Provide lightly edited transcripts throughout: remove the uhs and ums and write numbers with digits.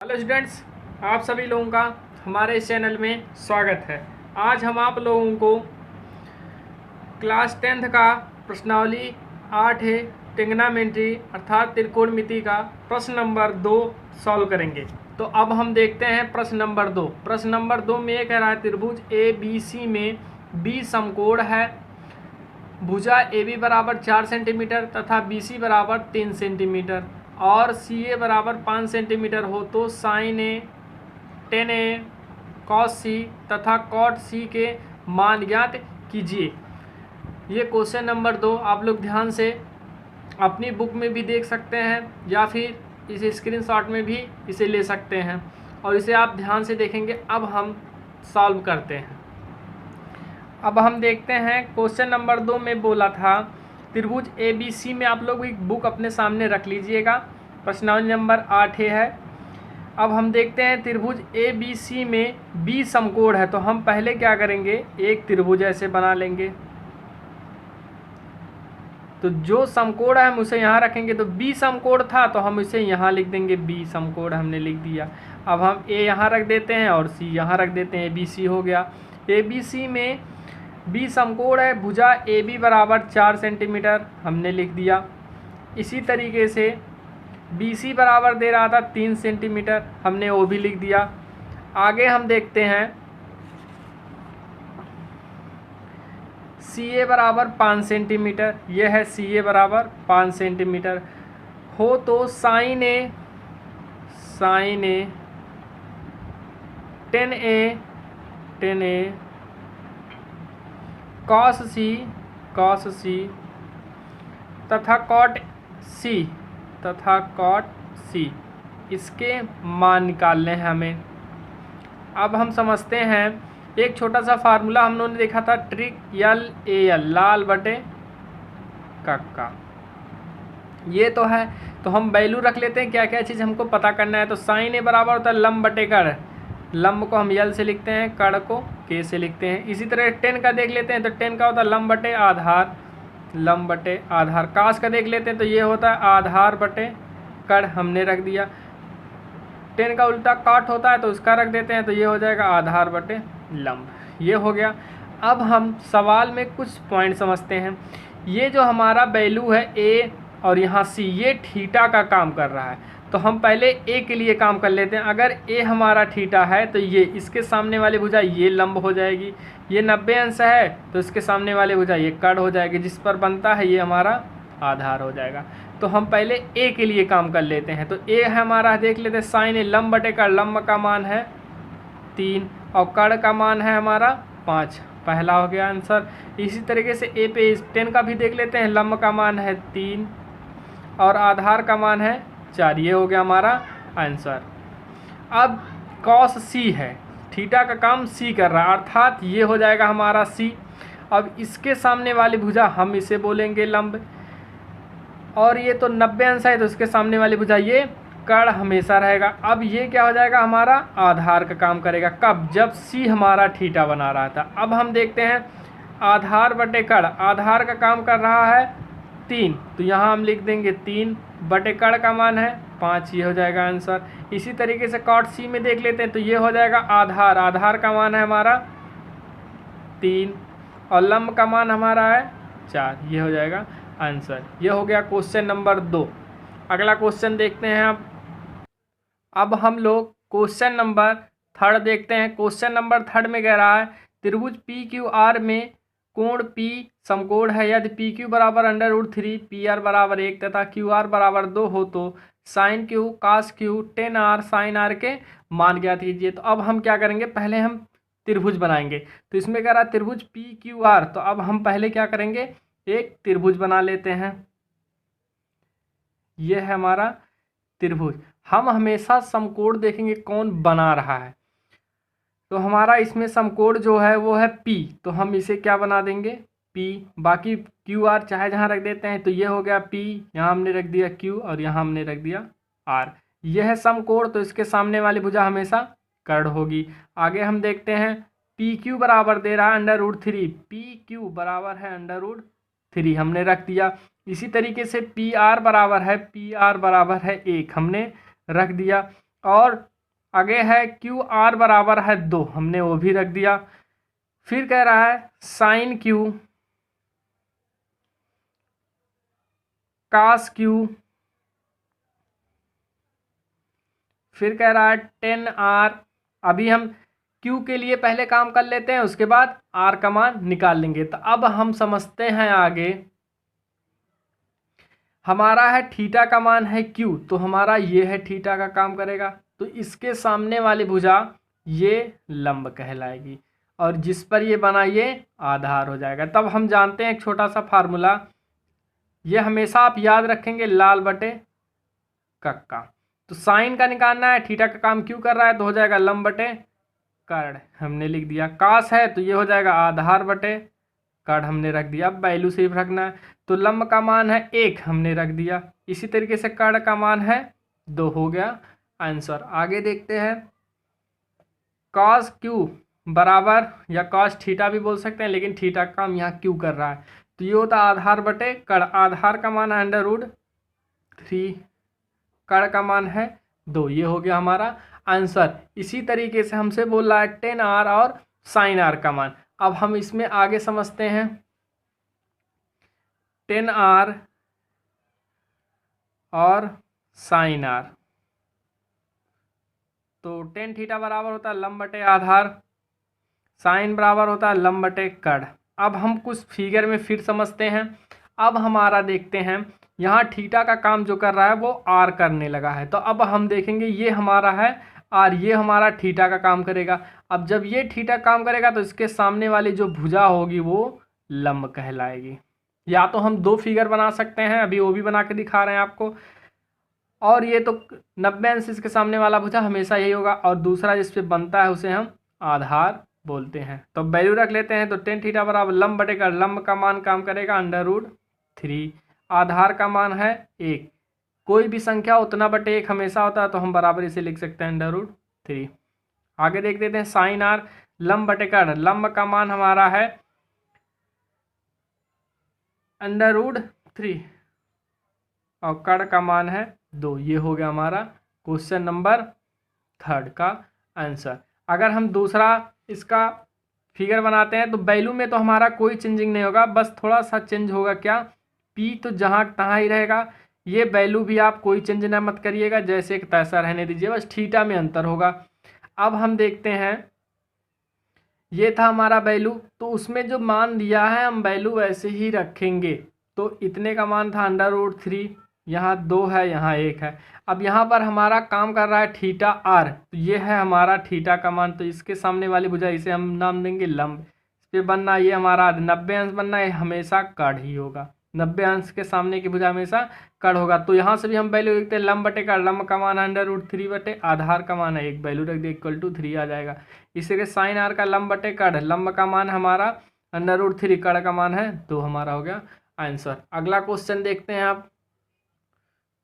Hello students, आप सभी लोगों का हमारे इस चैनल में स्वागत है। आज हम आप लोगों को क्लास 10th का प्रश्नावली 8 है ट्रिग्नोमेट्री अर्थात त्रिकोणमिति का प्रश्न नंबर 2 सॉल्व करेंगे। तो अब हम देखते हैं प्रश्न नंबर 2। प्रश्न नंबर 2 में ये कह रहा है त्रिभुज ए बी सी में बी समकोण है, भुजा ए बी बराबर 4 सेंटीमीटर तथा बी सी बराबर 3 सेंटीमीटर और सी ए बराबर 5 सेंटीमीटर हो तो साइन ए, टेन ए, कॉस सी तथा कॉट सी के मान ज्ञात कीजिए। ये क्वेश्चन नंबर 2 आप लोग ध्यान से अपनी बुक में भी देख सकते हैं या फिर इसे स्क्रीनशॉट में भी इसे ले सकते हैं और इसे आप ध्यान से देखेंगे। अब हम सॉल्व करते हैं। अब हम देखते हैं क्वेश्चन नंबर 2 में बोला था त्रिभुज ए बी सी में, आप लोग एक बुक अपने सामने रख लीजिएगा। प्रश्नावली नंबर 8 है। अब हम देखते हैं त्रिभुज ए बी सी में बी समकोण है, तो हम पहले क्या करेंगे, एक त्रिभुज ऐसे बना लेंगे। तो जो समकोण है हम उसे यहाँ रखेंगे, तो बी समकोण था तो हम इसे यहाँ लिख देंगे, बी समकोण हमने लिख दिया। अब हम ए यहाँ रख देते हैं और सी यहाँ रख देते हैं, ए बी सी हो गया। ए बी सी में बी समकोण है, भुजा ए बी बराबर 4 सेंटीमीटर हमने लिख दिया। इसी तरीके से बी सी बराबर दे रहा था 3 सेंटीमीटर, हमने वो भी लिख दिया। आगे हम देखते हैं सी ए बराबर 5 सेंटीमीटर, यह है सी ए बराबर 5 सेंटीमीटर हो तो साइन ए 10 ए कॉस सी तथा कॉट सी इसके मान निकालने हैं हमें। अब हम समझते हैं एक छोटा सा फार्मूला हम लोगों ने देखा था, ट्रिक यल ए यल, लाल बटे कक्का। ये तो है, तो हम वैल्यू रख लेते हैं क्या क्या चीज़ हमको पता करना है। तो साइन ए बराबर होता है लंब बटे कड़, लंब को हम यल से लिखते हैं, कड़ को के से लिखते हैं। इसी तरह 10 का देख लेते हैं, तो 10 का होता है लंब बटे आधार। कास का देख लेते हैं, तो ये होता है आधार बटे कड़, हमने रख दिया। 10 का उल्टा काट होता है तो उसका रख देते हैं, तो ये हो जाएगा आधार बटे लंब। ये हो गया। अब हम सवाल में कुछ पॉइंट समझते हैं। ये जो हमारा वैल्यू है ए और यहाँ सी, ये थीटा का काम कर रहा है, तो हम पहले ए के लिए काम कर लेते हैं। अगर ए हमारा थीटा है तो ये इसके सामने वाली भुजा ये लंब हो जाएगी, ये 90 अंश है तो इसके सामने वाली भुजा ये कड़ हो जाएगी, जिस पर बनता है ये हमारा आधार हो जाएगा। तो हम पहले ए के लिए काम कर लेते हैं। तो ए हमारा देख लेते हैं, साइन ए लंब बटे कड़, लंब का मान है 3 और कड़ का मान है हमारा 5, पहला हो गया आंसर। इसी तरीके से ए पे 10 का भी देख लेते हैं, लंब का मान है 3 और आधार का मान है 4, ये हो गया हमारा आंसर। अब कॉस सी है, थीटा का काम सी कर रहा है, अर्थात ये हो जाएगा हमारा सी। अब इसके सामने वाली भुजा हम इसे बोलेंगे लंब, और ये तो 90 अंश है तो इसके सामने वाली भुजा ये कड़ हमेशा रहेगा। अब ये क्या हो जाएगा, हमारा आधार का काम करेगा। कब? जब सी हमारा थीटा बना रहा था। अब हम देखते हैं आधार बटे कड़, आधार का काम कर रहा है 3, तो यहाँ हम लिख देंगे 3 बटे कड़ का मान है 5, ये हो जाएगा आंसर। इसी तरीके से कॉट सी में देख लेते हैं, तो ये हो जाएगा आधार का मान है हमारा 3 और लंब का मान हमारा है 4, ये हो जाएगा आंसर। ये हो गया क्वेश्चन नंबर 2। अगला क्वेश्चन देखते हैं। अब हम लोग क्वेश्चन नंबर 3 देखते हैं। क्वेश्चन नंबर 3 में कह रहा है त्रिभुज पी क्यू आर में कोण P समकोण है, यदि पी क्यू बराबर √3 पी आर बराबर 1 तथा क्यू आर बराबर 2 हो तो sine q cos q tan R sine R के मान ज्ञात कीजिए। तो अब हम क्या करेंगे, पहले हम त्रिभुज बनाएंगे। तो इसमें कह रहा है त्रिभुज पी क्यू आर, तो अब हम पहले क्या करेंगे, एक त्रिभुज बना लेते हैं। यह है हमारा त्रिभुज। हम हमेशा समकोण देखेंगे कौन बना रहा है, तो हमारा इसमें समकोण जो है वो है P, तो हम इसे क्या बना देंगे P, बाकी क्यू आर चाहे जहाँ रख देते हैं। तो ये हो गया P, यहाँ हमने रख दिया Q और यहाँ हमने रख दिया R। यह है समकोण, तो इसके सामने वाली भुजा हमेशा कर्ण होगी। आगे हम देखते हैं पी क्यू बराबर दे रहा है √3, पी क्यू बराबर है √3 हमने रख दिया। इसी तरीके से पी आर बराबर है 1 हमने रख दिया। और आगे है क्यू आर बराबर है 2, हमने वो भी रख दिया। फिर कह रहा है साइन क्यू कास क्यू, फिर कह रहा है 10R। अभी हम Q के लिए पहले काम कर लेते हैं, उसके बाद R का मान निकाल लेंगे। तो अब हम समझते हैं आगे, हमारा है थीटा का मान है Q, तो हमारा ये है थीटा का काम करेगा, तो इसके सामने वाली भुजा ये लंब कहलाएगी, और जिस पर ये बना ये आधार हो जाएगा। तब हम जानते हैं एक छोटा सा फार्मूला, ये हमेशा आप याद रखेंगे, लाल बटे कक्का। तो साइन का निकालना है, थीटा का काम क्यों कर रहा है, तो हो जाएगा लंब बटे कर्ण, हमने लिख दिया। कास है तो ये हो जाएगा आधार बटे कर्ण, हमने रख दिया। अब वैल्यू सिर्फ रखना है, तो लंब का मान है 1, हमने रख दिया। इसी तरीके से कर्ण का मान है 2, हो गया आंसर। आगे देखते हैं, कॉस क्यू बराबर, या कॉस थीटा भी बोल सकते हैं, लेकिन थीटा का काम यहाँ क्यू कर रहा है, तो ये होता है आधार बटे कर्ण। आधार का मान है √3, कर्ण का मान है 2, ये हो गया हमारा आंसर। इसी तरीके से हमसे बोल रहा है 10R और साइन R का मान। अब हम इसमें आगे समझते हैं, 10R और साइन R, तो 10 थीटा बराबर होता है लंब बटे आधार, साइन बराबर होता है लंब बटे कर्ण। अब हम कुछ फिगर में फिर समझते हैं। अब हमारा देखते हैं, यहाँ थीटा का काम जो कर रहा है वो आर करने लगा है, तो अब हम देखेंगे ये हमारा है आर, ये हमारा थीटा का काम करेगा। अब जब ये थीटा काम करेगा तो इसके सामने वाली जो भुजा होगी वो लंब कहलाएगी। या तो हम 2 फिगर बना सकते हैं, अभी वो भी बना के दिखा रहे हैं आपको। और ये तो 90 अंश इसके सामने वाला भुजा हमेशा यही होगा, और दूसरा जिस पे बनता है उसे हम आधार बोलते हैं। तो वैल्यू रख लेते हैं, तो 10 थीटा बराबर लंब बटे कर्ण, लंब का मान काम करेगा √3, आधार का मान है 1, कोई भी संख्या उतना बटे 1 हमेशा होता है, तो हम बराबर इसे लिख सकते हैं √3। आगे देख देते हैं साइन R, लंब बटे कर्ण, लंब का मान हमारा है √3 और कर्ण का मान है 2, ये हो गया हमारा क्वेश्चन नंबर 3 का आंसर। अगर हम दूसरा इसका फिगर बनाते हैं, तो वैल्यू में तो हमारा कोई चेंजिंग नहीं होगा, बस थोड़ा सा चेंज होगा, क्या, P तो जहाँ तहाँ ही रहेगा, ये वैल्यू भी आप कोई चेंज ना मत करिएगा, जैसे कि तैसा रहने दीजिए, बस थीटा में अंतर होगा। अब हम देखते हैं, ये था हमारा वैल्यू, तो उसमें जो मान दिया है हम वैल्यू वैसे ही रखेंगे। तो इतने का मान था √3, यहाँ 2 है, यहाँ 1 है। अब यहाँ पर हमारा काम कर रहा है थीटा आर, तो ये है हमारा थीटा का मान, तो इसके सामने वाली भुजा इसे हम नाम देंगे लंब। इस पर बनना ये हमारा 90 अंश बनना है, हमेशा कर्ण ही होगा, 90 अंश के सामने की भुजा हमेशा कर्ण होगा। तो यहाँ से भी हम वैल्यू देखते हैं, लंब बटे कर्ण, लंब का मान है √3 बटे आधार का मान है 1, वैल्यू रख दिए =3 आ जाएगा। इसी के साइन आर का लंब बटे कर्ण, लंब का मान हमारा √3, कर्ण का मान है 2, हमारा हो गया आंसर। अगला क्वेश्चन देखते हैं आप,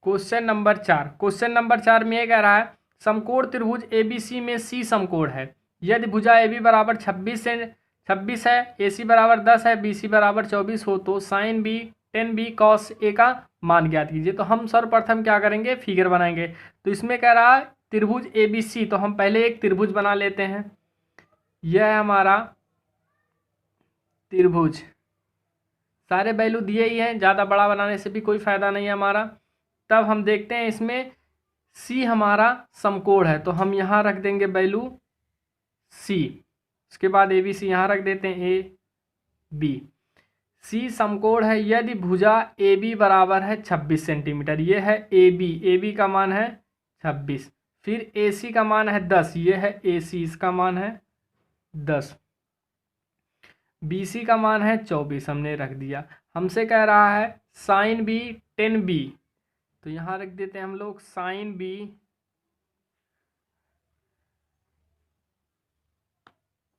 क्वेश्चन नंबर 4। क्वेश्चन नंबर 4 में ये कह रहा है, समकोण त्रिभुज ABC में C समकोण है, यदि भुजा AB बराबर 26 है, AC बराबर 10 है, BC बराबर 24 हो, तो sign B 10B cos A का मान ज्ञात कीजिए। तो हम सर्वप्रथम क्या करेंगे, फिगर बनाएंगे। तो इसमें कह रहा है त्रिभुज ABC, तो हम पहले एक त्रिभुज बना लेते हैं। यह है हमारा त्रिभुज, सारे वैल्यू दिए ही हैं, ज़्यादा बड़ा बनाने से भी कोई फायदा नहीं है हमारा। तब हम देखते हैं इसमें C हमारा समकोण है, तो हम यहाँ रख देंगे वैल्यू C, उसके बाद ABC यहाँ रख देते हैं AB। C समकोण है यदि भुजा AB बराबर है 26 सेंटीमीटर, ये है AB का मान है 26, फिर AC का मान है 10, ये है AC, इसका मान है 10, BC का मान है 24, हमने रख दिया। हमसे कह रहा है साइन B 10B, तो यहाँ रख देते हैं हम लोग साइन B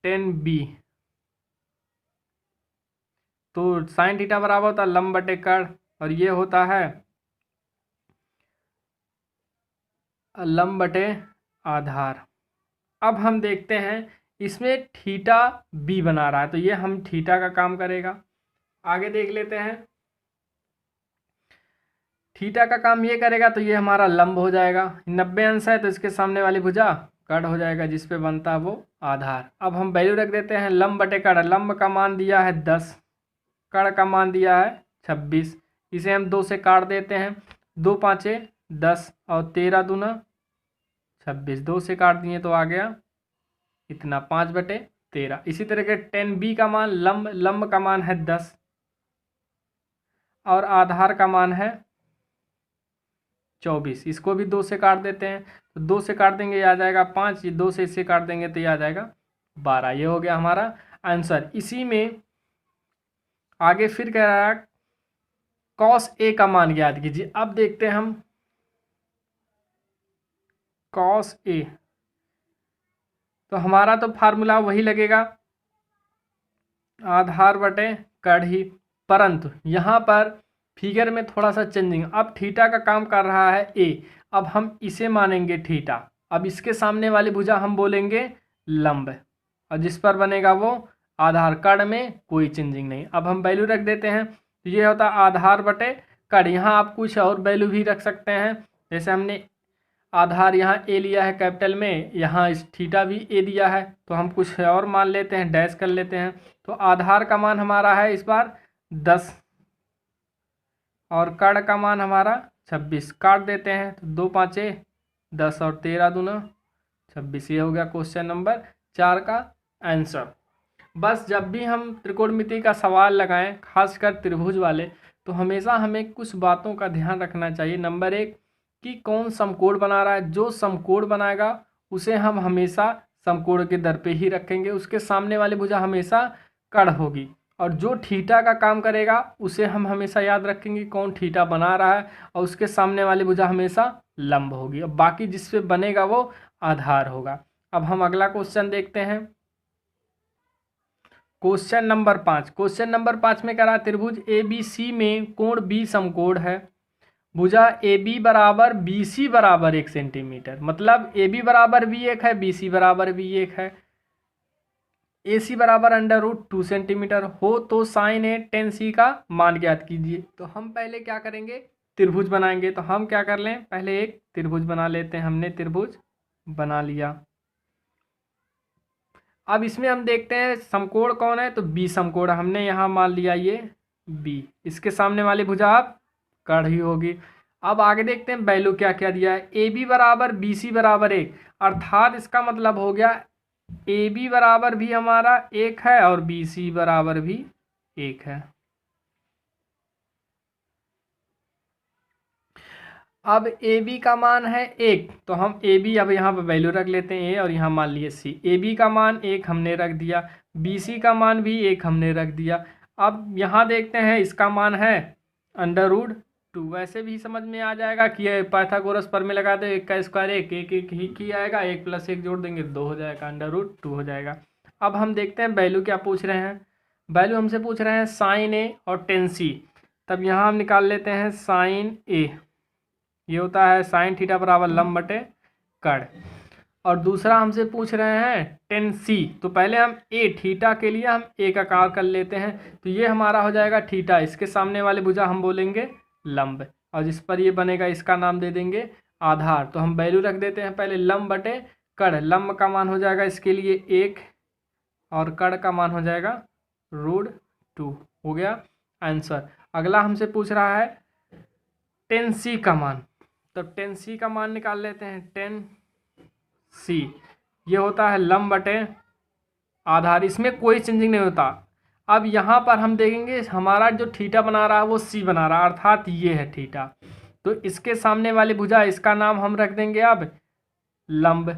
10B। तो साइन थीटा बराबर होता है लंब बटे कर्ण, और ये होता है लंब बटे आधार। अब हम देखते हैं इसमें थीटा B बना रहा है, तो ये हम थीटा का काम करेगा। आगे देख लेते हैं, थीटा का काम ये करेगा तो ये हमारा लंब हो जाएगा। 90 अंश है तो इसके सामने वाली भुजा कड़ हो जाएगा जिस पे बनता है वो आधार। अब हम वैल्यू रख देते हैं लंब बटे कड़। लंब का मान दिया है 10, कड़ का मान दिया है 26। इसे हम 2 से काट देते हैं, 2 पाँचे 10 और 13 दूना 26। 2 से काट दिए तो आ गया इतना 5/13। इसी तरह के 10b का मान लंब का मान है 10 और आधार का मान है 24। इसको भी 2 से काट देते हैं, तो 2 से काट देंगे ये आ जाएगा 5, ये 2 से इससे काट देंगे तो ये आ जाएगा 12। ये हो गया हमारा आंसर। इसी में आगे फिर कह रहा है cos a का मान ज्ञात कीजिए। अब देखते हैं हम cos a, तो हमारा तो फार्मूला वही लगेगा आधार बटे कड़ ही, परंतु यहाँ पर फिगर में थोड़ा सा चेंजिंग। अब थीटा का काम कर रहा है a, अब हम इसे मानेंगे थीटा। अब इसके सामने वाली भुजा हम बोलेंगे लंब और जिस पर बनेगा वो आधार। कड़ में कोई चेंजिंग नहीं। अब हम वैल्यू रख देते हैं, तो ये होता है आधार बटे कड़। यहाँ आप कुछ और वैल्यू भी रख सकते हैं, जैसे हमने आधार यहाँ ए लिया है कैपिटल में, यहाँ इस थीटा भी ए दिया है, तो हम कुछ और मान लेते हैं, डैश कर लेते हैं। तो आधार का मान हमारा है इस बार 10 और कड़ का मान हमारा 26। काट देते हैं तो 2 पाँचे 10 और 13 दूना 26। ये हो गया क्वेश्चन नंबर 4 का आंसर। बस जब भी हम त्रिकोणमिति का सवाल लगाएं, खासकर त्रिभुज वाले, तो हमेशा हमें कुछ बातों का ध्यान रखना चाहिए। नंबर 1 कि कौन समकोण बना रहा है। जो समकोण बनाएगा उसे हम हमेशा समकोण के दर पे ही रखेंगे, उसके सामने वाली भुजा हमेशा कड़ होगी। और जो थीटा का काम करेगा उसे हम हमेशा याद रखेंगे कौन थीटा बना रहा है, और उसके सामने वाली भुजा हमेशा लंब होगी। और बाकी जिस पे बनेगा वो आधार होगा। अब हम अगला क्वेश्चन देखते हैं, क्वेश्चन नंबर 5। क्वेश्चन नंबर 5 में कह रहा है त्रिभुज ABC में कोण B समकोण है, भुजा AB बराबर BC बराबर 1 सेंटीमीटर। मतलब AB बराबर भी 1 है, BC बराबर भी 1 है, AC बराबर √2 सेंटीमीटर हो तो sin A tan C का मान ज्ञात कीजिए। तो हम पहले क्या करेंगे, त्रिभुज बनाएंगे। तो हम क्या कर लें, पहले एक त्रिभुज बना लेते हैं। हमने त्रिभुज बना लिया। अब इसमें हम देखते हैं समकोण कौन है, तो B समकोण। हमने यहाँ मान लिया ये B, इसके सामने वाली भुजा आप कड़ ही होगी। अब आगे देखते हैं वैल्यू क्या क्या दिया है। AB बराबर BC बराबर 1, अर्थात इसका मतलब हो गया AB बराबर भी हमारा 1 है और BC बराबर भी 1 है। अब AB का मान है 1, तो हम AB अब यहाँ पर वैल्यू रख लेते हैं A और यहाँ मान लिए C। AB का मान 1 हमने रख दिया, BC का मान भी 1 हमने रख दिया। अब यहाँ देखते हैं इसका मान है √2। वैसे भी समझ में आ जाएगा कि ये पाइथागोरस प्रमेय लगा दे, 1 का स्क्वायर 1 ही आएगा, 1 + 1 जोड़ देंगे 2 हो जाएगा, √2 हो जाएगा। अब हम देखते हैं वैल्यू क्या पूछ रहे हैं। वैल्यू हमसे पूछ रहे हैं sin A और tan C। तब यहाँ हम निकाल लेते हैं sin A, ये होता है sin थीटा बराबर लंब बटे कड़। और दूसरा हमसे पूछ रहे हैं tan C, तो पहले हम A थीटा के लिए हम एक आकार कर लेते हैं। तो ये हमारा हो जाएगा थीटा, इसके सामने वाले भुजा हम बोलेंगे लंब, और जिस पर ये बनेगा इसका नाम दे देंगे आधार। तो हम वैल्यू रख देते हैं पहले लंब बटे कड़। लंब का मान हो जाएगा इसके लिए 1 और कड़ का मान हो जाएगा √2। हो गया आंसर। अगला हमसे पूछ रहा है tan C का मान, तो tan C का मान निकाल लेते हैं। tan C ये होता है लंब बटे आधार, इसमें कोई चेंजिंग नहीं होता। अब यहाँ पर हम देखेंगे हमारा जो थीटा बना रहा है वो C बना रहा है, अर्थात ये है थीटा। तो इसके सामने वाली भुजा, इसका नाम हम रख देंगे अब लंब।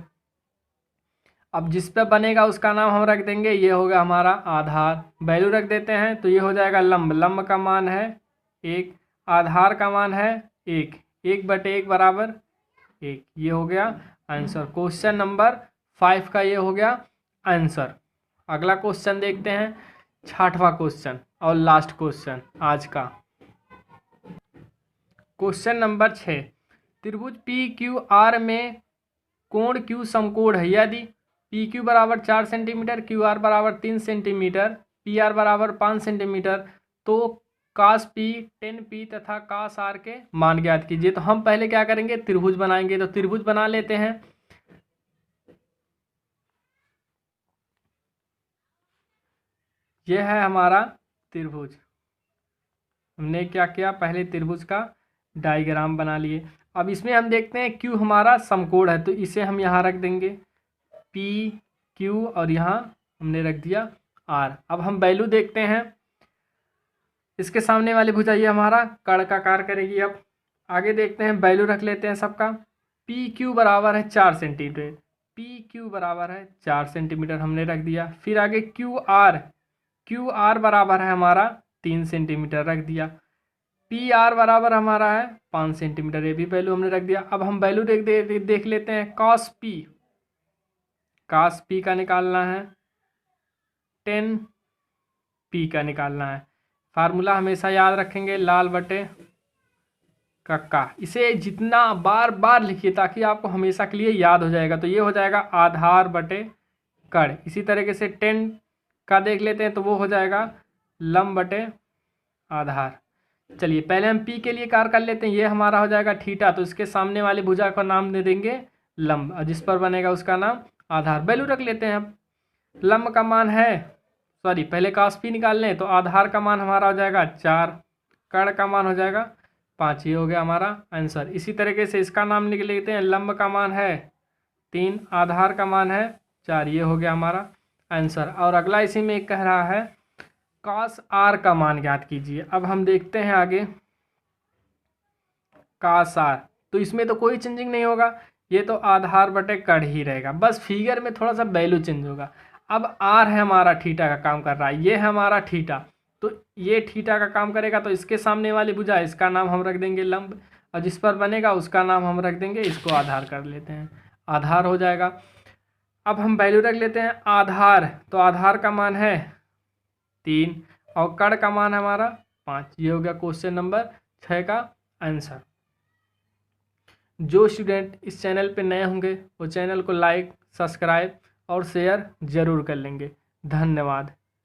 अब जिस पे बनेगा उसका नाम हम रख देंगे, ये होगा हमारा आधार। वैल्यू रख देते हैं तो ये हो जाएगा लंब। लंब का मान है 1, आधार का मान है 1, 1/1 बराबर 1। ये हो गया आंसर। क्वेश्चन नंबर 5 का ये हो गया आंसर। अगला क्वेश्चन देखते हैं, 6वां क्वेश्चन और लास्ट क्वेश्चन आज का। क्वेश्चन नंबर 6, त्रिभुज PQR में कोण Q समकोण है यदि PQ बराबर 4 सेंटीमीटर, QR बराबर 3 सेंटीमीटर, PR बराबर 5 सेंटीमीटर, तो cos p tan p तथा cos r के मान ज्ञात कीजिए। तो हम पहले क्या करेंगे, त्रिभुज बनाएंगे। तो त्रिभुज बना लेते हैं। यह है हमारा त्रिभुज। हमने क्या किया, पहले त्रिभुज का डायग्राम बना लिए। अब इसमें हम देखते हैं Q हमारा समकोण है, तो इसे हम यहाँ रख देंगे P Q, और यहाँ हमने रख दिया R। अब हम वैल्यू देखते हैं। इसके सामने वाली भुजा ये हमारा कर्ण का कार्य करेगी। अब आगे देखते हैं, वैल्यू रख लेते हैं सबका। पी क्यू बराबर है 4 सेंटीमीटर, पी क्यू बराबर है 4 सेंटीमीटर हमने रख दिया। फिर आगे क्यू आर बराबर है हमारा 3 सेंटीमीटर रख दिया। पी आर बराबर हमारा है 5 सेंटीमीटर, ये भी वैल्यू हमने रख दिया। अब हम वैल्यू देख लेते हैं। कॉस पी का निकालना है, टेन पी का निकालना है। फार्मूला हमेशा याद रखेंगे, लाल बटे कक्का। इसे जितना बार बार लिखिए ताकि आपको हमेशा के लिए याद हो जाएगा। तो ये हो जाएगा आधार बटे कर्ण। इसी तरीके से 10 का देख लेते हैं, तो वो हो जाएगा लंब बटे आधार। चलिए पहले हम पी के लिए कार्य कर लेते हैं। ये हमारा हो जाएगा थीटा, तो इसके सामने वाली भुजा का नाम दे देंगे लंब, और जिस पर बनेगा उसका नाम आधार। वैल्यू रख लेते हैं। अब लंब का मान है, सॉरी पहले cos p निकाल लें, तो आधार का मान हमारा हो जाएगा 4, कर्ण का मान हो जाएगा 5। ये हो गया हमारा आंसर। इसी तरीके से इसका नाम लिख लेते हैं। लंब का मान है 3, आधार का मान है 4। ये हो गया हमारा आंसर। और अगला इसी में एक कह रहा है cos r का मान ज्ञात कीजिए। अब हम देखते हैं आगे cos r, तो इसमें तो कोई चेंजिंग नहीं होगा, ये तो आधार बटे कर्ण ही रहेगा, बस फिगर में थोड़ा सा वैल्यू चेंज होगा। अब r है हमारा थीटा का काम कर रहा है, ये है हमारा थीटा, तो ये थीटा का काम करेगा। तो इसके सामने वाली भुजा, इसका नाम हम रख देंगे लंब, और जिस पर बनेगा उसका नाम हम रख देंगे, इसको आधार कर लेते हैं, आधार हो जाएगा। अब हम वैल्यू रख लेते हैं आधार, तो आधार का मान है 3 और कर्ण का मान है हमारा 5। ये हो गया क्वेश्चन नंबर 6 का आंसर। जो स्टूडेंट इस चैनल पे नए होंगे वो चैनल को लाइक, सब्सक्राइब और शेयर ज़रूर कर लेंगे। धन्यवाद।